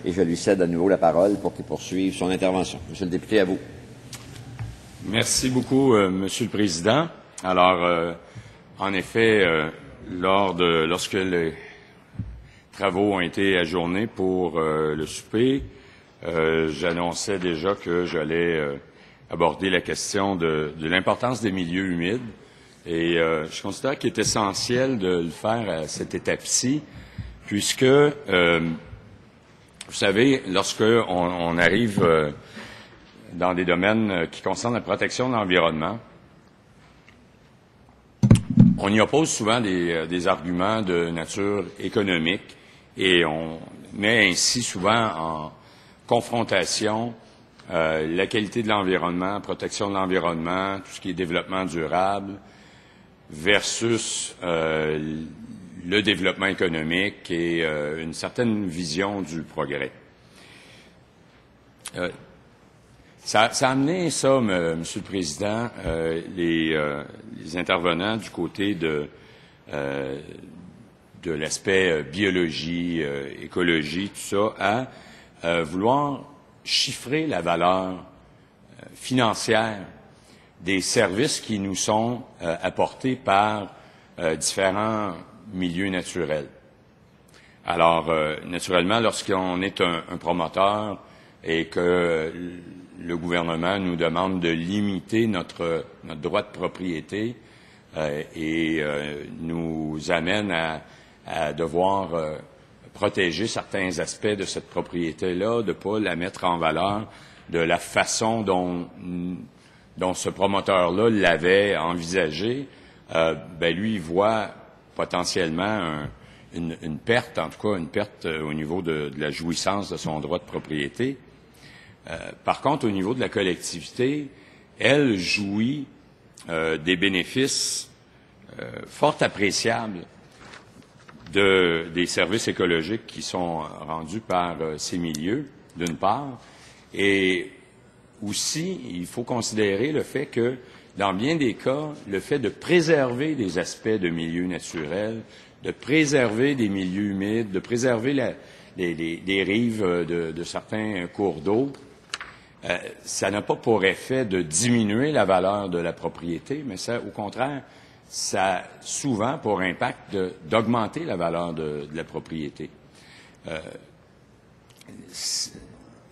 et je lui cède à nouveau la parole pour qu'il poursuive son intervention. Monsieur le député, à vous. Merci beaucoup, Monsieur le Président. Alors, en effet, lorsque les travaux ont été ajournés pour le souper, j'annonçais déjà que j'allais aborder la question de l'importance des milieux humides. Et je considère qu'il est essentiel de le faire à cette étape-ci, puisque, vous savez, lorsqu'on arrive dans des domaines qui concernent la protection de l'environnement, on y oppose souvent des arguments de nature économique et on met ainsi souvent en confrontation la qualité de l'environnement, protection de l'environnement, tout ce qui est développement durable, versus le développement économique et une certaine vision du progrès. Ça a amené ça, Monsieur le Président, les intervenants du côté de l'aspect biologie, écologie, tout ça, à vouloir chiffrer la valeur financière des services qui nous sont apportés par différents milieux naturels. Alors, naturellement, lorsqu'on est un promoteur et que le gouvernement nous demande de limiter notre droit de propriété et nous amène à devoir protéger certains aspects de cette propriété-là, de ne pas la mettre en valeur de la façon dont ce promoteur-là l'avait envisagé, lui, il voit potentiellement une perte, en tout cas une perte au niveau de la jouissance de son droit de propriété. Par contre, au niveau de la collectivité, elle jouit des bénéfices fort appréciables des services écologiques qui sont rendus par ces milieux, d'une part, et aussi, il faut considérer le fait que, dans bien des cas, le fait de préserver des aspects de milieux naturels, de préserver des milieux humides, de préserver les rives de certains cours d'eau, ça n'a pas pour effet de diminuer la valeur de la propriété, mais ça, au contraire, ça a souvent pour impact d'augmenter la valeur de la propriété.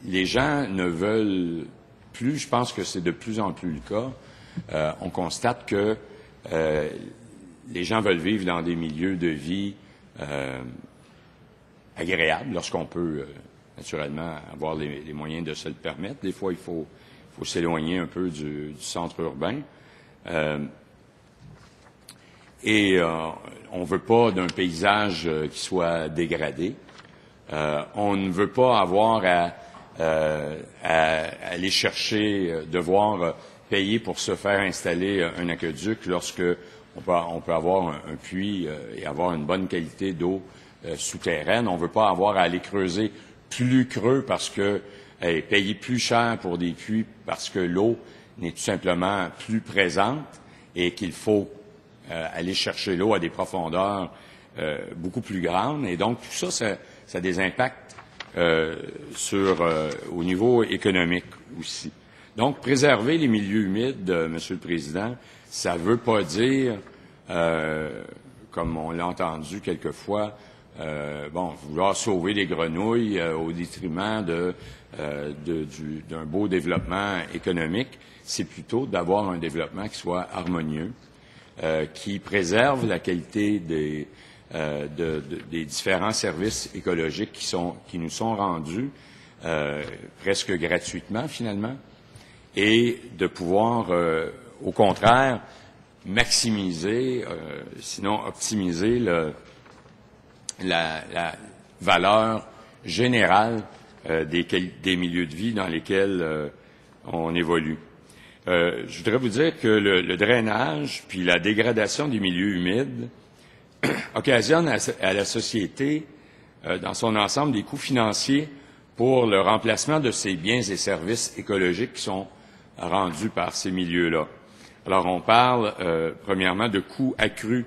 Les gens ne veulent plus, je pense que c'est de plus en plus le cas, on constate que les gens veulent vivre dans des milieux de vie agréables lorsqu'on peut naturellement avoir les moyens de se le permettre. Des fois, il faut s'éloigner un peu du centre urbain. On ne veut pas d'un paysage qui soit dégradé. On ne veut pas avoir à aller chercher, devoir payer pour se faire installer un aqueduc lorsque on peut avoir un puits et avoir une bonne qualité d'eau souterraine. On ne veut pas avoir à aller creuser plus creux parce que payer plus cher pour des puits parce que l'eau n'est tout simplement plus présente et qu'il faut aller chercher l'eau à des profondeurs beaucoup plus grandes. Et donc, tout ça a des impacts au niveau économique aussi. Donc, préserver les milieux humides, Monsieur le Président, ça ne veut pas dire, comme on l'a entendu quelquefois, vouloir sauver les grenouilles au détriment d'un beau développement économique. C'est plutôt d'avoir un développement qui soit harmonieux, qui préserve la qualité des différents services écologiques qui nous sont rendus presque gratuitement finalement, et de pouvoir, au contraire, maximiser, sinon optimiser la valeur générale des milieux de vie dans lesquels on évolue. Je voudrais vous dire que le drainage puis la dégradation des milieux humides occasionne à la société, dans son ensemble, des coûts financiers pour le remplacement de ces biens et services écologiques qui sont rendus par ces milieux-là. Alors, on parle, premièrement, de coûts accrus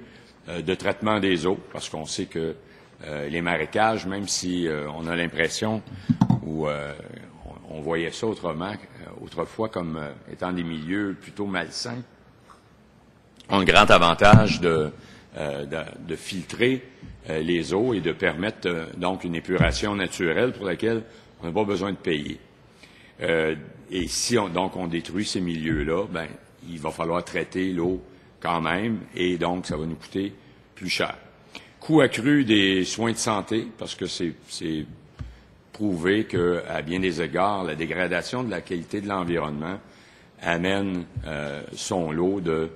de traitement des eaux, parce qu'on sait que les marécages, même si on a l'impression ou on voyait ça autrefois comme étant des milieux plutôt malsains, ont le grand avantage de filtrer les eaux et de permettre donc une épuration naturelle pour laquelle on n'a pas besoin de payer. Et si on détruit ces milieux-là, ben il va falloir traiter l'eau quand même, et donc ça va nous coûter plus cher. Coût accru des soins de santé, parce que c'est prouvé qu'à bien des égards, la dégradation de la qualité de l'environnement amène son lot de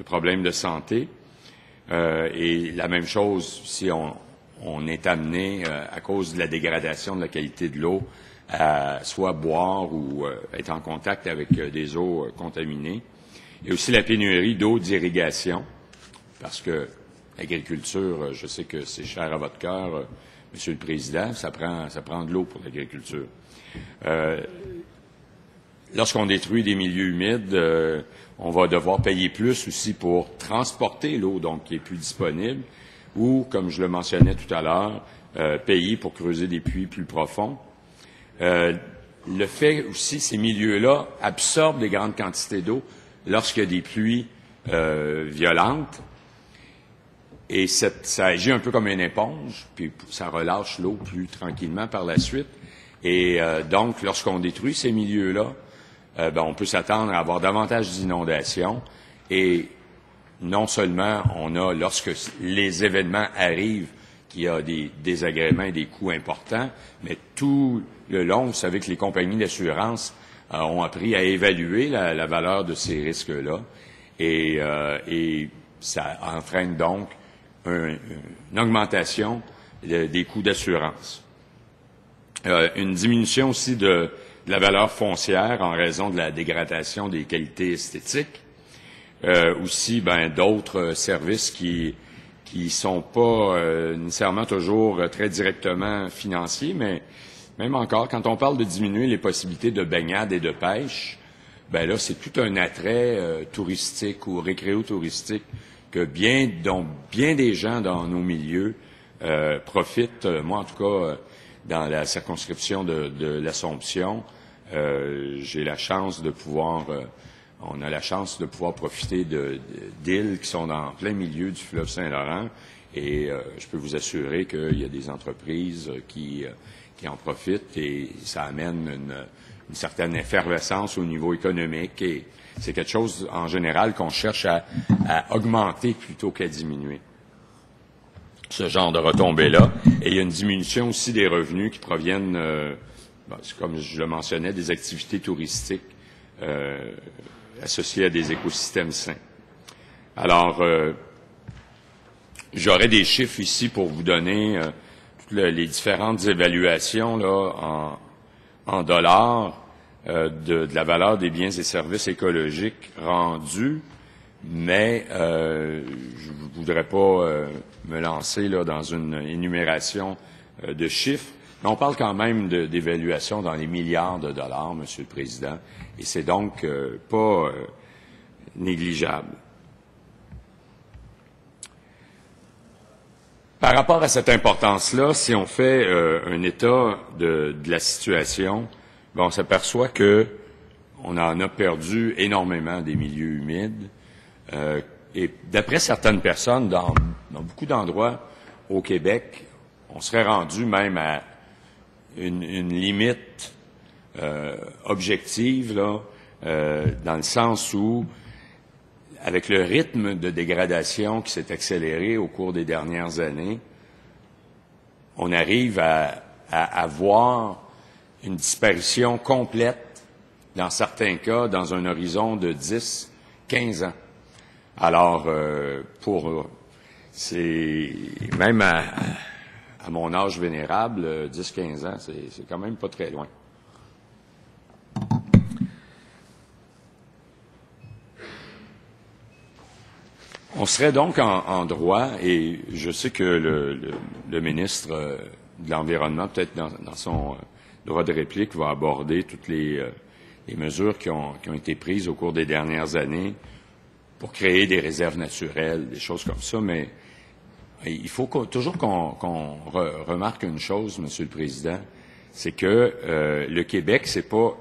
problèmes de santé. Et la même chose si on est amené, à cause de la dégradation de la qualité de l'eau, à soit boire ou être en contact avec des eaux contaminées. Et aussi la pénurie d'eau d'irrigation, parce que l'agriculture, je sais que c'est cher à votre cœur, Monsieur le Président, ça prend de l'eau pour l'agriculture. Lorsqu'on détruit des milieux humides, on va devoir payer plus aussi pour transporter l'eau, donc qui est plus disponible, ou, comme je le mentionnais tout à l'heure, payer pour creuser des puits plus profonds. Le fait aussi, ces milieux-là absorbent des grandes quantités d'eau lorsqu'il y a des pluies violentes, et ça agit un peu comme une éponge, puis ça relâche l'eau plus tranquillement par la suite. Et donc, lorsqu'on détruit ces milieux-là, on peut s'attendre à avoir davantage d'inondations. Et non seulement on a, lorsque les événements arrivent, qu'il y a des désagréments et des coûts importants, mais tout le long, vous savez que les compagnies d'assurance ont appris à évaluer la valeur de ces risques-là, et ça entraîne donc une augmentation des coûts d'assurance. Une diminution aussi de la valeur foncière en raison de la dégradation des qualités esthétiques. Aussi, d'autres services qui sont pas nécessairement toujours très directement financiers, mais même encore, quand on parle de diminuer les possibilités de baignade et de pêche, là, c'est tout un attrait touristique ou récréo-touristique dont bien des gens dans nos milieux profitent. Moi, en tout cas, dans la circonscription de l'Assomption, j'ai la chance de pouvoir, on a la chance de pouvoir profiter d'îles qui sont en plein milieu du fleuve Saint-Laurent, et je peux vous assurer qu'il y a des entreprises qui en profitent, et ça amène une certaine effervescence au niveau économique, et c'est quelque chose en général qu'on cherche à augmenter plutôt qu'à diminuer, ce genre de retombées-là. Et il y a une diminution aussi des revenus qui proviennent, comme je le mentionnais, des activités touristiques associées à des écosystèmes sains. Alors, j'aurais des chiffres ici pour vous donner toutes les différentes évaluations là, en dollars de la valeur des biens et services écologiques rendus, mais je voudrais pas me lancer là dans une énumération de chiffres, mais on parle quand même d'évaluation dans les milliards de dollars, Monsieur le Président, et c'est donc pas négligeable. Par rapport à cette importance-là, si on fait un état de la situation, on s'aperçoit que on en a perdu énormément des milieux humides. Et d'après certaines personnes, dans beaucoup d'endroits au Québec, on serait rendu même à une limite objective, là, dans le sens où, avec le rythme de dégradation qui s'est accéléré au cours des dernières années, on arrive à avoir une disparition complète, dans certains cas, dans un horizon de 10, 15 ans. Alors, c'est même à mon âge vénérable, 10-15 ans, c'est quand même pas très loin. On serait donc en droit, et je sais que le ministre de l'Environnement, peut-être dans son droit de réplique, va aborder toutes les mesures qui ont été prises au cours des dernières années pour créer des réserves naturelles, des choses comme ça, mais il faut toujours qu'on remarque une chose, Monsieur le Président, c'est que le Québec, c'est pas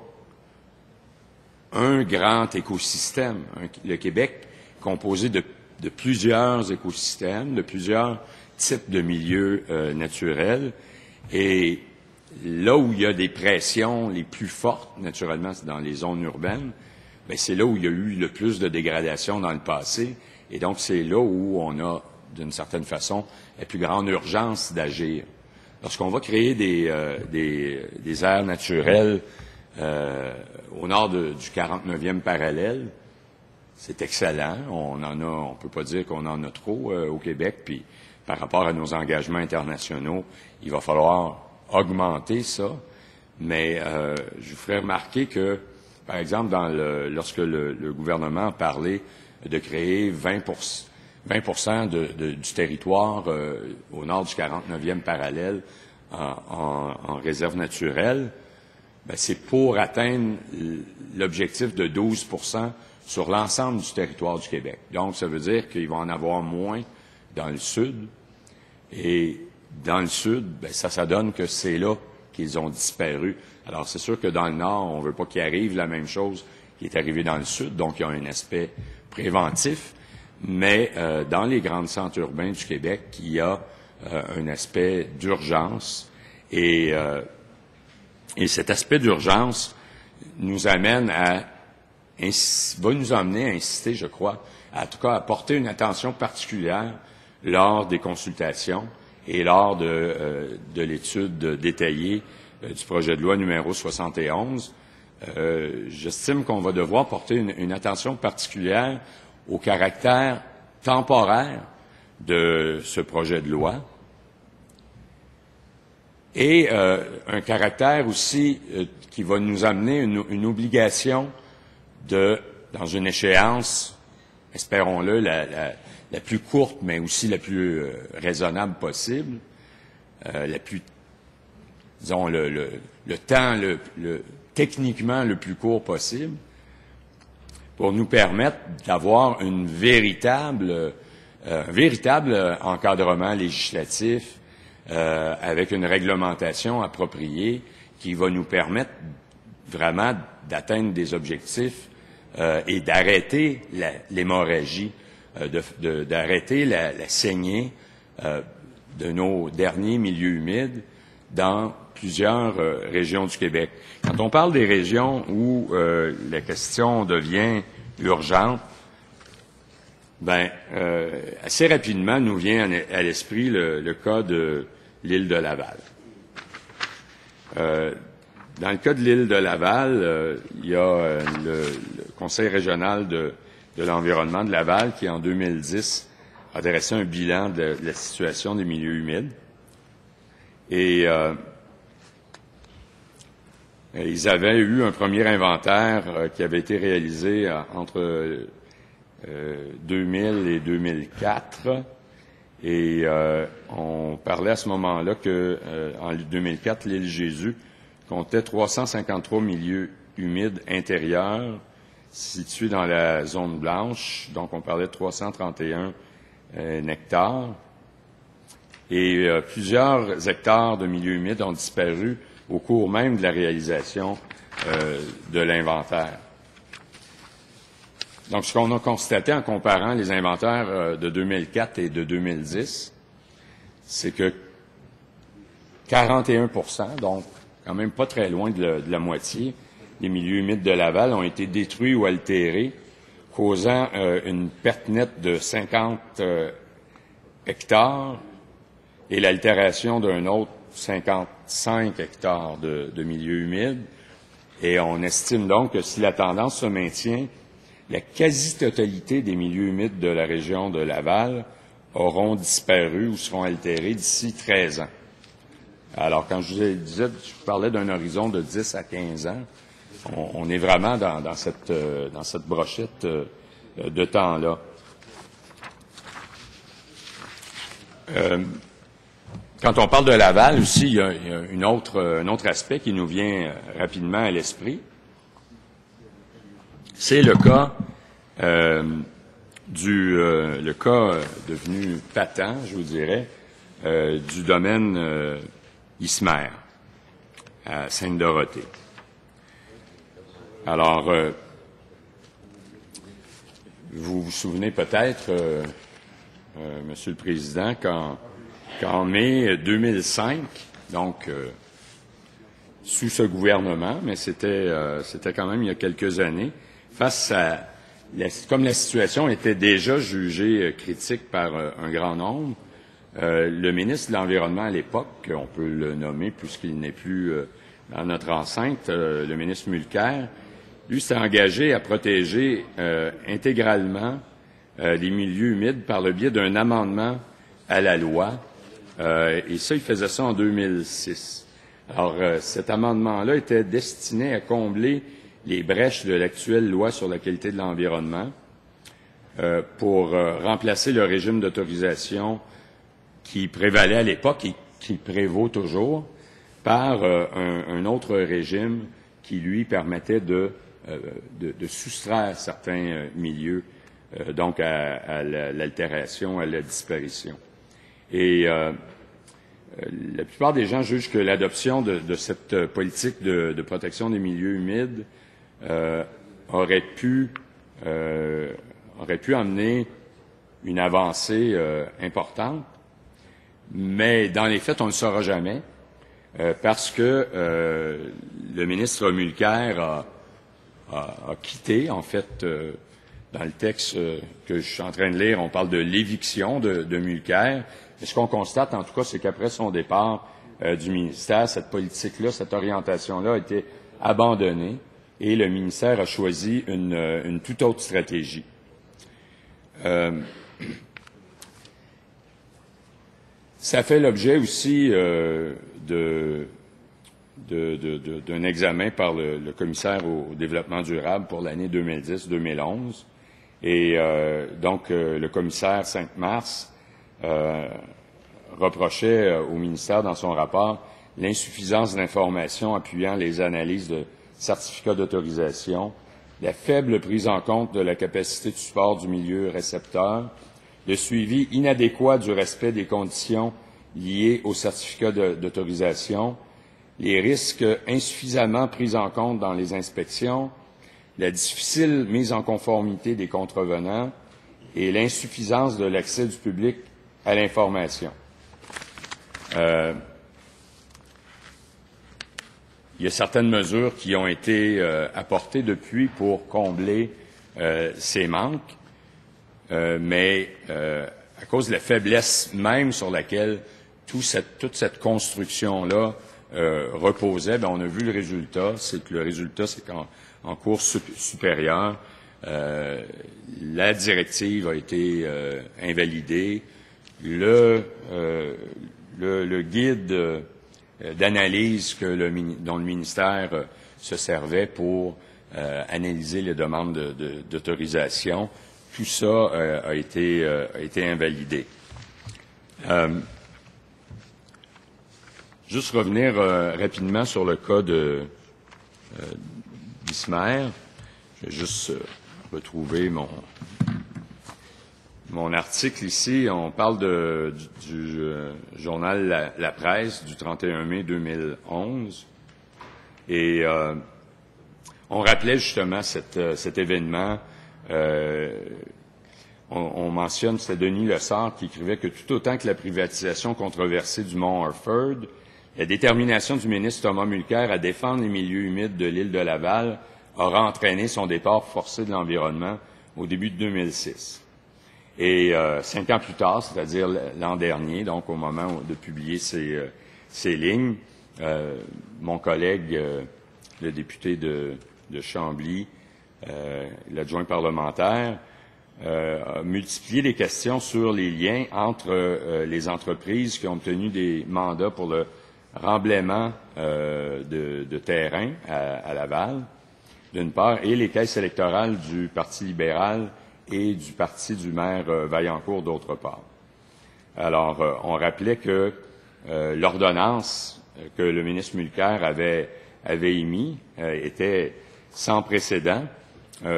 un grand écosystème. Le Québec est composé de plusieurs écosystèmes, de plusieurs types de milieux naturels. Et là où il y a des pressions les plus fortes, naturellement, c'est dans les zones urbaines, bien, c'est là où il y a eu le plus de dégradation dans le passé. Et donc, c'est là où on a, d'une certaine façon, la plus grande urgence d'agir. Lorsqu'on va créer des aires naturelles au nord du 49e parallèle, c'est excellent. On peut pas dire qu'on en a trop au Québec, puis par rapport à nos engagements internationaux, il va falloir augmenter ça. Mais je vous ferai remarquer que, par exemple, lorsque le gouvernement a parlé de créer 20% du territoire au nord du 49e parallèle en réserve naturelle, ben, c'est pour atteindre l'objectif de 12% sur l'ensemble du territoire du Québec. Donc, ça veut dire qu'il va en avoir moins dans le sud. Et dans le sud, ben, ça donne que c'est là qu'ils ont disparu. Alors, c'est sûr que dans le nord, on ne veut pas qu'il arrive la même chose qui est arrivé dans le sud. Donc, il y a un aspect préventif. Mais dans les grands centres urbains du Québec, il y a un aspect d'urgence. Et cet aspect d'urgence nous amène va nous amener à insister, je crois, en tout cas à porter une attention particulière lors des consultations et lors de l'étude détaillée du projet de loi numéro 71. J'estime qu'on va devoir porter une attention particulière au caractère temporaire de ce projet de loi et un caractère aussi qui va nous amener une obligation dans une échéance, espérons-le, la plus courte, mais aussi la plus raisonnable possible, la plus, disons, le temps techniquement le plus court possible, pour nous permettre d'avoir un véritable encadrement législatif avec une réglementation appropriée qui va nous permettre vraiment d'atteindre des objectifs et d'arrêter l'hémorragie, d'arrêter la saignée de nos derniers milieux humides dans plusieurs régions du Québec. Quand on parle des régions où la question devient urgente, ben assez rapidement nous vient à l'esprit le cas de l'île de Laval. Dans le cas de l'île de Laval, il y a le Conseil régional de l'environnement de Laval qui, en 2010, a dressé un bilan de la situation des milieux humides. Et ils avaient eu un premier inventaire qui avait été réalisé entre 2000 et 2004. Et on parlait à ce moment-là que en 2004, l'île Jésus comptait 353 milieux humides intérieurs situés dans la zone blanche. Donc, on parlait de 331 hectares. Et plusieurs hectares de milieux humides ont disparu au cours même de la réalisation de l'inventaire. Donc, ce qu'on a constaté en comparant les inventaires de 2004 et de 2010, c'est que 41%, donc quand même pas très loin de la moitié, des milieux humides de Laval ont été détruits ou altérés, causant une perte nette de 50 hectares et l'altération d'un autre 55 hectares de milieux humides. Et on estime donc que si la tendance se maintient, la quasi-totalité des milieux humides de la région de Laval auront disparu ou seront altérés d'ici 13 ans. Alors, quand je vous parlais d'un horizon de 10 à 15 ans, on est vraiment dans cette brochette de temps-là. Quand on parle de Laval aussi, il y a un autre aspect qui nous vient rapidement à l'esprit. C'est le cas le cas devenu patent, je vous dirais, du domaine Ismer à Sainte-Dorothée. Alors, vous vous souvenez peut-être, Monsieur le Président, qu'en mai 2005, donc sous ce gouvernement, mais c'était quand même il y a quelques années, face à comme la situation était déjà jugée critique par un grand nombre, le ministre de l'Environnement à l'époque, on peut le nommer puisqu'il n'est plus dans notre enceinte, le ministre Mulcair, lui s'est engagé à protéger intégralement les milieux humides par le biais d'un amendement à la loi. Et ça, il faisait ça en 2006. Alors, cet amendement-là était destiné à combler les brèches de l'actuelle loi sur la qualité de l'environnement pour remplacer le régime d'autorisation qui prévalait à l'époque et qui prévaut toujours par un autre régime qui, lui, permettait de soustraire certains milieux donc à l'altération, à la disparition. Et la plupart des gens jugent que l'adoption de cette politique de protection des milieux humides aurait pu amener une avancée importante, mais dans les faits, on ne le saura jamais, parce que le ministre Mulcair a quitté, en fait, dans le texte que je suis en train de lire, on parle de l'éviction de Mulcair. Et ce qu'on constate, en tout cas, c'est qu'après son départ du ministère, cette politique-là, cette orientation-là a été abandonnée et le ministère a choisi une toute autre stratégie. Ça fait l'objet aussi d'un examen par le commissaire au développement durable pour l'année 2010-2011. Et donc, le commissaire Cinq-Mars reprochait au ministère dans son rapport l'insuffisance d'informations appuyant les analyses de certificats d'autorisation, la faible prise en compte de la capacité de support du milieu récepteur, le suivi inadéquat du respect des conditions liées au certificat d'autorisation, les risques insuffisamment pris en compte dans les inspections, la difficile mise en conformité des contrevenants et l'insuffisance de l'accès du public à l'information. Il y a certaines mesures qui ont été apportées depuis pour combler ces manques, mais à cause de la faiblesse même sur laquelle toute cette construction-là reposait, bien, on a vu le résultat. C'est que le résultat, c'est qu'en cours supérieure, la directive a été invalidée. Le guide d'analyse dont le ministère se servait pour analyser les demandes d'autorisation, tout ça a été invalidé. Juste revenir rapidement sur le cas d'Ismer. Je vais juste retrouver mon article ici. On parle du journal La Presse du 31 mai 2011. Et on rappelait justement cet événement. On mentionne, c'était Denis Lessard qui écrivait que tout autant que la privatisation controversée du Mont Harford, la détermination du ministre Thomas Mulcair à défendre les milieux humides de l'île de Laval aura entraîné son départ forcé de l'environnement au début de 2006. Et 5 ans plus tard, c'est-à-dire l'an dernier, donc au moment de publier ces lignes, mon collègue, le député de Chambly, l'adjoint parlementaire, a multiplié les questions sur les liens entre les entreprises qui ont obtenu des mandats pour le remblaiement de terrain à Laval, d'une part, et les caisses électorales du Parti libéral et du parti du maire Vaillancourt, d'autre part. Alors, on rappelait que l'ordonnance que le ministre Mulcair avait émise était sans précédent.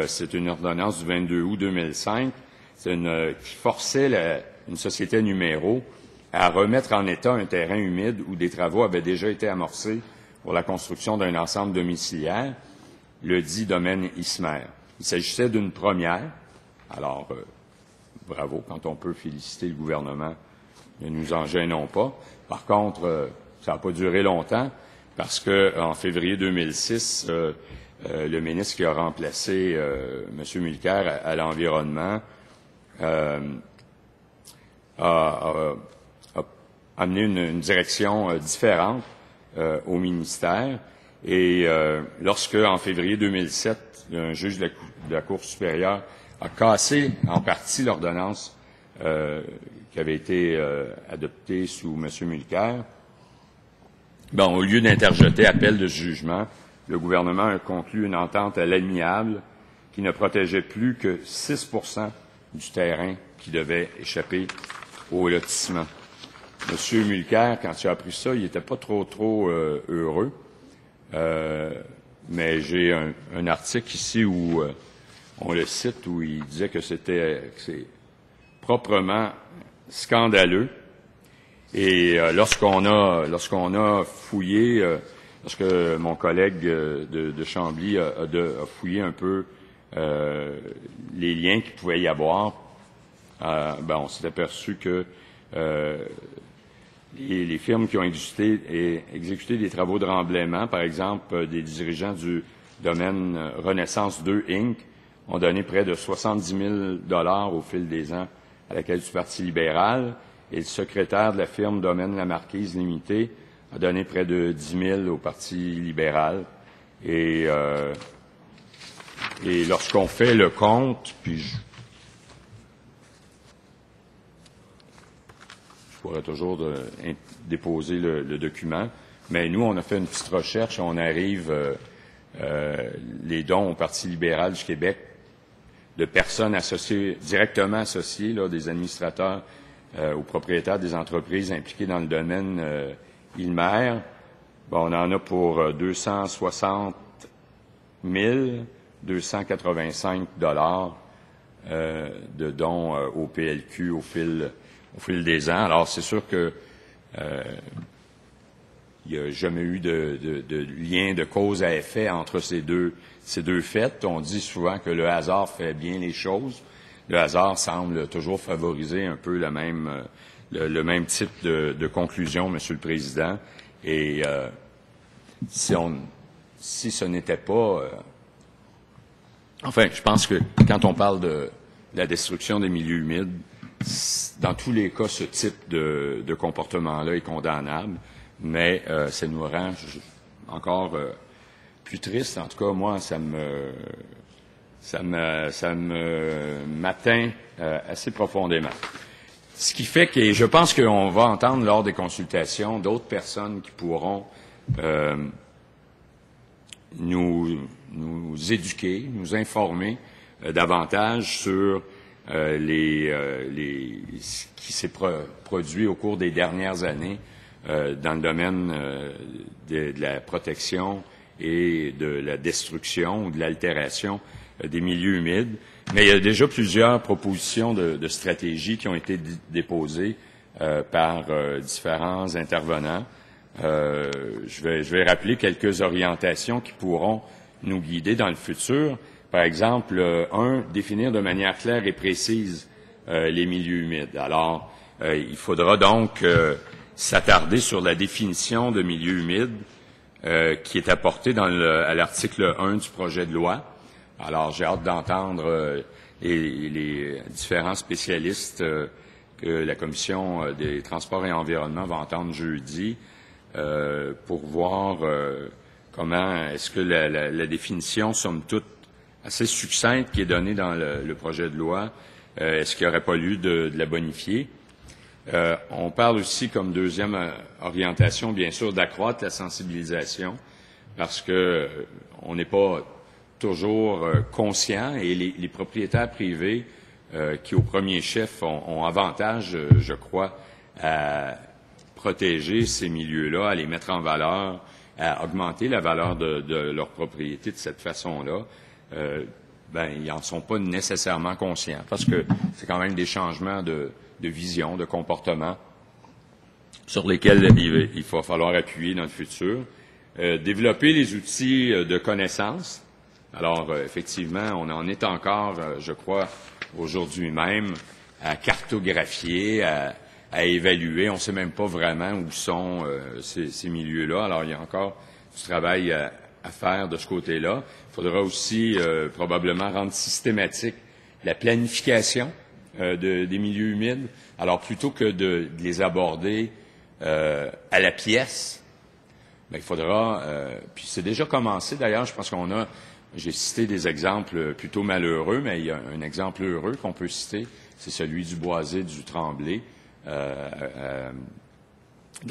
C'est une ordonnance du 22 août 2005. qui forçait une société numéro à remettre en état un terrain humide où des travaux avaient déjà été amorcés pour la construction d'un ensemble domiciliaire, le dit domaine Ismer. Il s'agissait d'une première. Alors, bravo, quand on peut féliciter le gouvernement, ne nous en gênons pas. Par contre, ça n'a pas duré longtemps parce que en février 2006, le ministre qui a remplacé M. Mulcair à l'environnement a amené une direction différente au ministère. Et lorsque, en février 2007, un juge de la Cour supérieure a cassé en partie l'ordonnance qui avait été adoptée sous M. Mulcair, bon, au lieu d'interjeter appel de ce jugement, le gouvernement a conclu une entente à l'amiable qui ne protégeait plus que 6 du terrain qui devait échapper au lotissement. M. Mulcair, quand il a appris ça, il n'était pas trop heureux. Mais j'ai un article ici où on le cite, où il disait que c'est proprement scandaleux. Et lorsqu'on a fouillé, lorsque mon collègue de Chambly a fouillé un peu les liens qu'il pouvait y avoir, on s'est aperçu que les firmes qui ont exécuté des travaux de remblaiement, par exemple des dirigeants du domaine Renaissance 2 Inc., ont donné près de 70 000 $ au fil des ans à la Caisse du Parti libéral, et le secrétaire de la firme Domaine La Marquise Limitée a donné près de 10 000 au Parti libéral. Et lorsqu'on fait le compte, puis je pourrais toujours déposer le document, mais nous, on a fait une petite recherche, on arrive les dons au Parti libéral du Québec de personnes directement associées, là, des administrateurs aux propriétaires des entreprises impliquées dans le domaine Ilmer. Bon, on en a pour 260 285 $ de dons au PLQ au fil des ans. Alors, c'est sûr que il n'y a jamais eu de lien de cause à effet entre ces deux faits. On dit souvent que le hasard fait bien les choses. Le hasard semble toujours favoriser un peu le même type de conclusion, Monsieur le Président. Et si ce n'était pas... enfin, je pense que quand on parle de la destruction des milieux humides, dans tous les cas, ce type de comportement-là est condamnable, mais ça nous rend encore plus triste. En tout cas, moi, ça m'atteint assez profondément. Ce qui fait que je pense qu'on va entendre lors des consultations d'autres personnes qui pourront nous éduquer, nous informer davantage sur ce qui s'est produit au cours des dernières années dans le domaine de la protection et de la destruction ou de l'altération des milieux humides. Mais il y a déjà plusieurs propositions de stratégies qui ont été déposées par différents intervenants. Je vais rappeler quelques orientations qui pourront nous guider dans le futur. Par exemple, définir de manière claire et précise les milieux humides. Alors, il faudra donc s'attarder sur la définition de milieux humides qui est apportée à l'article 1 du projet de loi. Alors, j'ai hâte d'entendre les différents spécialistes que la Commission des Transports et Environnement va entendre jeudi pour voir comment est-ce que la définition, somme toute, assez succincte qui est donnée dans le projet de loi, est-ce qu'il n'y aurait pas lieu de la bonifier? On parle aussi, comme deuxième orientation, bien sûr, d'accroître la sensibilisation, parce que on n'est pas toujours conscient, et les propriétaires privés qui, au premier chef, ont avantage, je crois, à protéger ces milieux-là, à les mettre en valeur, à augmenter la valeur de leur propriété de cette façon-là. ben ils n'en sont pas nécessairement conscients, parce que c'est quand même des changements de vision, de comportement, sur lesquels il va falloir appuyer dans le futur. Développer les outils de connaissance. Alors, effectivement, on en est encore, je crois, aujourd'hui même, à cartographier, à évaluer. On ne sait même pas vraiment où sont ces milieux-là. Alors, il y a encore du travail à faire de ce côté-là. Il faudra aussi probablement rendre systématique la planification des milieux humides. Alors, plutôt que de les aborder à la pièce, bien, il faudra, puis c'est déjà commencé d'ailleurs, je pense j'ai cité des exemples plutôt malheureux, mais il y a un exemple heureux qu'on peut citer, c'est celui du Boisé, du Tremblay, dans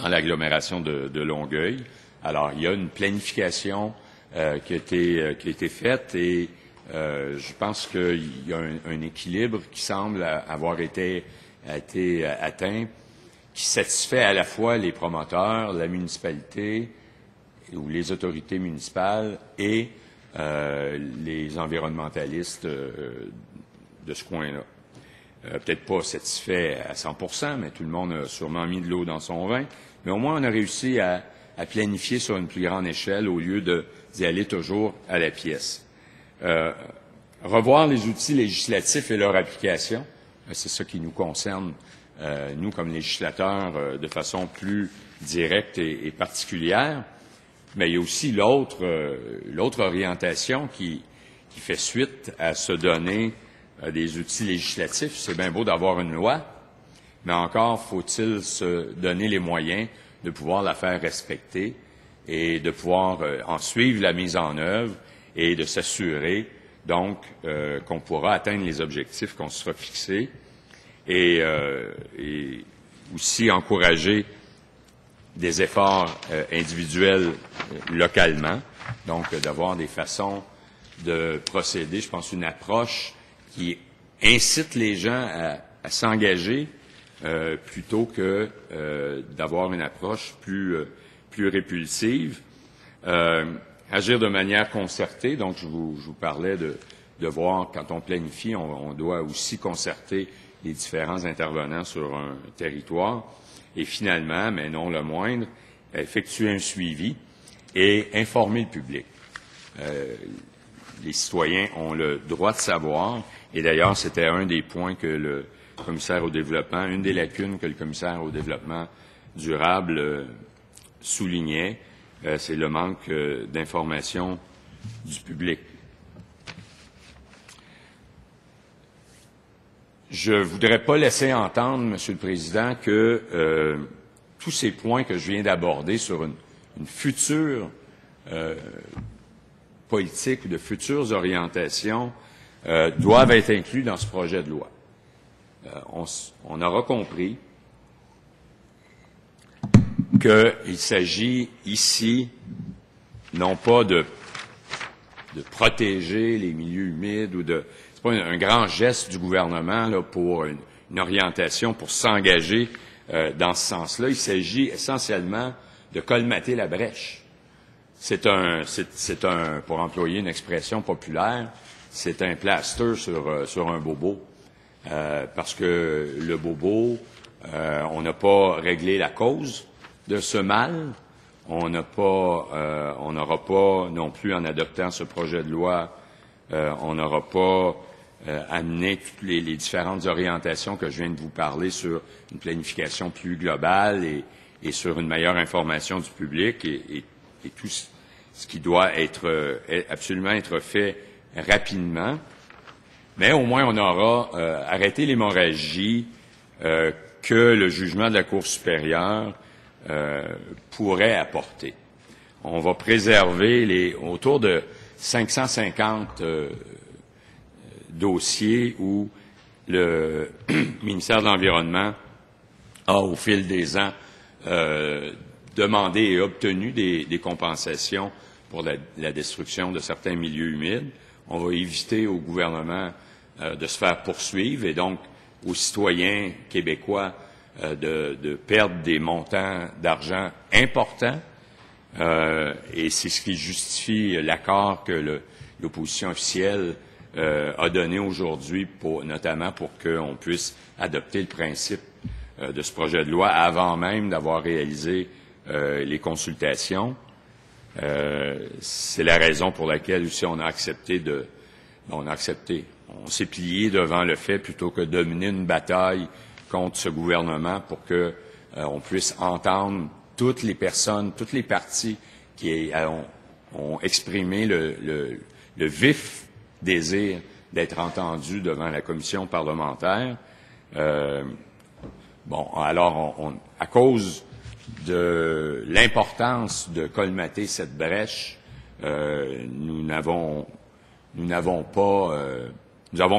l'agglomération de Longueuil. Alors, il y a une planification qui a été faite et je pense qu'il y a un équilibre qui semble avoir été atteint, qui satisfait à la fois les promoteurs, la municipalité ou les autorités municipales et les environnementalistes de ce coin-là. Peut-être pas satisfait à 100%, mais tout le monde a sûrement mis de l'eau dans son vin. Mais au moins, on a réussi à planifier sur une plus grande échelle au lieu d'y aller toujours à la pièce. Revoir les outils législatifs et leur application, c'est ça qui nous concerne, nous, comme législateurs, de façon plus directe et particulière. Mais il y a aussi l'autre orientation qui fait suite à se donner des outils législatifs. C'est bien beau d'avoir une loi, mais encore faut-il se donner les moyens de pouvoir la faire respecter et de pouvoir en suivre la mise en œuvre et de s'assurer donc qu'on pourra atteindre les objectifs qu'on se sera fixés et aussi encourager des efforts individuels localement, donc d'avoir des façons de procéder, je pense, une approche qui incite les gens à s'engager plutôt que d'avoir une approche plus répulsive. Agir de manière concertée, donc je vous parlais de voir, quand on planifie, on doit aussi concerter les différents intervenants sur un territoire. Et finalement, mais non le moindre, effectuer un suivi et informer le public. Les citoyens ont le droit de savoir, et d'ailleurs, c'était un des points que le commissaire au développement, une des lacunes que le commissaire au développement durable soulignait, c'est le manque d'information du public. Je voudrais pas laisser entendre, Monsieur le Président, que tous ces points que je viens d'aborder sur une future politique ou de futures orientations doivent être inclus dans ce projet de loi. On aura compris qu'il s'agit ici non pas de protéger les milieux humides ou de... C'est pas un grand geste du gouvernement là, pour une orientation, pour s'engager dans ce sens-là. Il s'agit essentiellement de colmater la brèche. C'est un, pour employer une expression populaire, c'est un plaster sur un bobo. Parce que le bobo, on n'a pas réglé la cause de ce mal. On n'aura pas non plus, en adoptant ce projet de loi, on n'aura pas amené toutes les différentes orientations que je viens de vous parler sur une planification plus globale et sur une meilleure information du public et tout ce qui doit absolument être fait rapidement. Mais au moins, on aura arrêté l'hémorragie que le jugement de la Cour supérieure pourrait apporter. On va préserver autour de 550 dossiers où le ministère de l'Environnement a, au fil des ans, demandé et obtenu des compensations pour la destruction de certains milieux humides. On va éviter au gouvernement de se faire poursuivre et donc aux citoyens québécois de perdre des montants d'argent importants. Et c'est ce qui justifie l'accord que l'opposition officielle a donné aujourd'hui, notamment pour qu'on puisse adopter le principe de ce projet de loi avant même d'avoir réalisé les consultations. C'est la raison pour laquelle aussi on s'est plié devant le fait plutôt que de mener une bataille contre ce gouvernement pour que on puisse entendre toutes les personnes, toutes les partis qui ont exprimé le vif désir d'être entendus devant la commission parlementaire. Alors, à cause de l'importance de colmater cette brèche, nous avons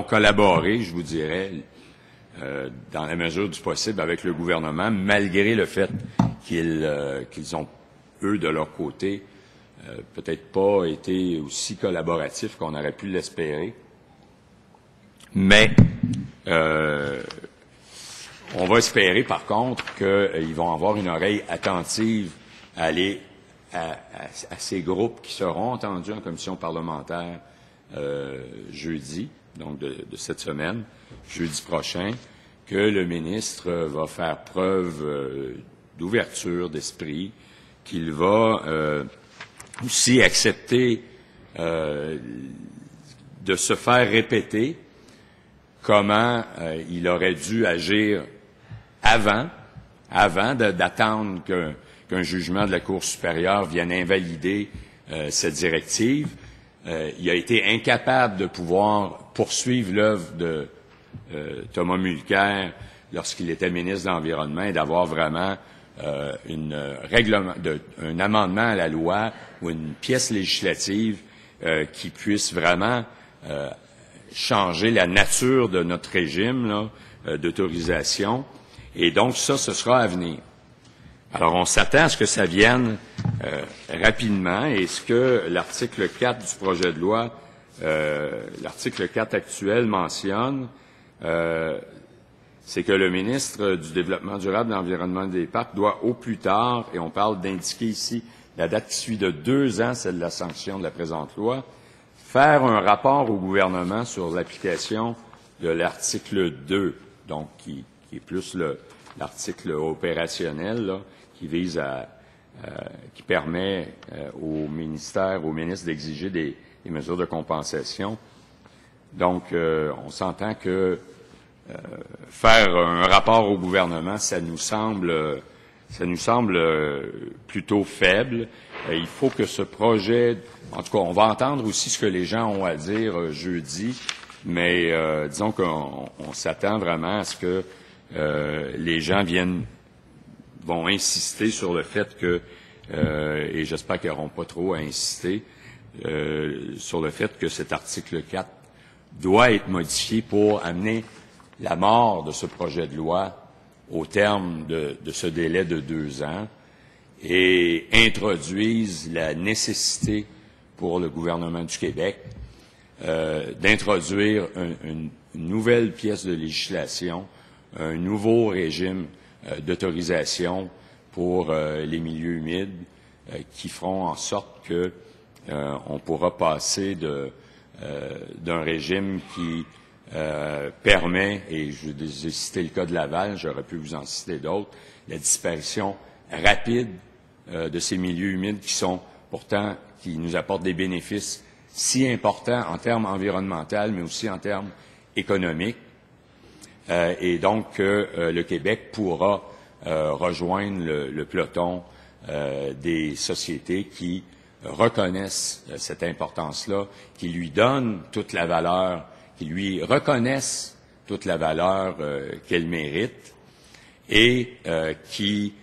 collaboré, je vous dirais, dans la mesure du possible avec le gouvernement, malgré le fait qu'ils ont, eux, de leur côté, peut-être pas été aussi collaboratifs qu'on aurait pu l'espérer. Mais on va espérer, par contre, qu'ils vont avoir une oreille attentive à ces groupes qui seront entendus en commission parlementaire jeudi, donc de cette semaine, jeudi prochain, que le ministre va faire preuve d'ouverture d'esprit, qu'il va aussi accepter de se faire répéter comment il aurait dû agir avant d'attendre qu'un jugement de la Cour supérieure vienne invalider cette directive. Il a été incapable de pouvoir poursuivre l'œuvre de Thomas Mulcair lorsqu'il était ministre de l'Environnement et d'avoir vraiment un amendement à la loi ou une pièce législative qui puisse vraiment changer la nature de notre régime d'autorisation. Et donc, ça, ce sera à venir. Alors, on s'attend à ce que ça vienne rapidement et ce que l'article 4 du projet de loi, l'article 4 actuel mentionne, c'est que le ministre du Développement durable, de l'Environnement et des Parcs doit au plus tard, et on parle d'indiquer ici la date qui suit de 2 ans, celle de la sanction de la présente loi, faire un rapport au gouvernement sur l'application de l'article 2, donc qui est plus l'article opérationnel, là, qui vise qui permet au ministre d'exiger des mesures de compensation. Donc, on s'entend que faire un rapport au gouvernement, ça nous semble plutôt faible. Il faut que ce projet, en tout cas, on va entendre aussi ce que les gens ont à dire jeudi, mais disons qu'on s'attend vraiment à ce que les gens vont insister sur le fait que, et j'espère qu'ils n'auront pas trop à insister, sur le fait que cet article 4 doit être modifié pour amener la mort de ce projet de loi au terme de ce délai de 2 ans et introduise la nécessité pour le gouvernement du Québec d'introduire une nouvelle pièce de législation, un nouveau régime d'autorisation pour les milieux humides qui feront en sorte que on pourra passer d'un régime qui permet, et je vous ai cité le cas de Laval, j'aurais pu vous en citer d'autres, la disparition rapide de ces milieux humides qui nous apportent des bénéfices si importants en termes environnementaux, mais aussi en termes économiques. Et donc, le Québec pourra rejoindre le peloton des sociétés qui reconnaissent cette importance-là, qui lui donnent toute la valeur, qui lui reconnaissent toute la valeur qu'elle mérite et qui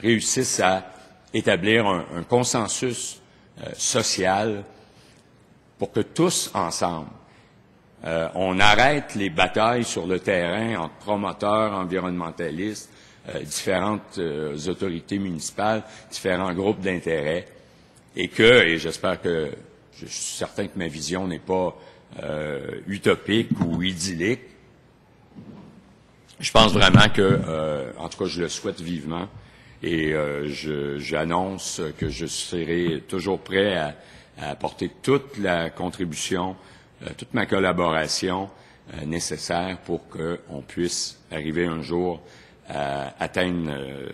réussissent à établir un consensus social pour que tous ensemble, on arrête les batailles sur le terrain entre promoteurs, environnementalistes, différentes autorités municipales, différents groupes d'intérêt, et j'espère que, je suis certain que ma vision n'est pas utopique ou idyllique. Je pense vraiment que, en tout cas, je le souhaite vivement, Et j'annonce que je serai toujours prêt à apporter toute la contribution, toute ma collaboration nécessaire pour qu'on puisse arriver un jour à atteindre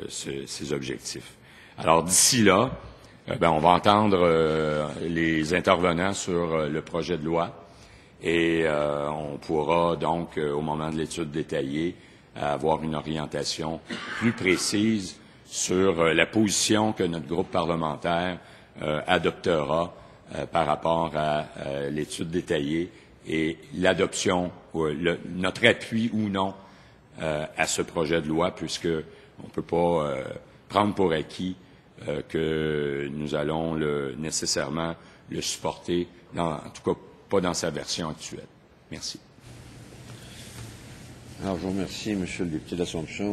ces objectifs. Alors d'ici là, on va entendre les intervenants sur le projet de loi et on pourra donc, au moment de l'étude détaillée, avoir une orientation plus précise sur la position que notre groupe parlementaire adoptera par rapport à l'étude détaillée et l'adoption, notre appui ou non à ce projet de loi, puisque on ne peut pas prendre pour acquis que nous allons nécessairement le supporter, en tout cas pas dans sa version actuelle. Merci. Alors, je vous remercie, Monsieur le député d'Assomption.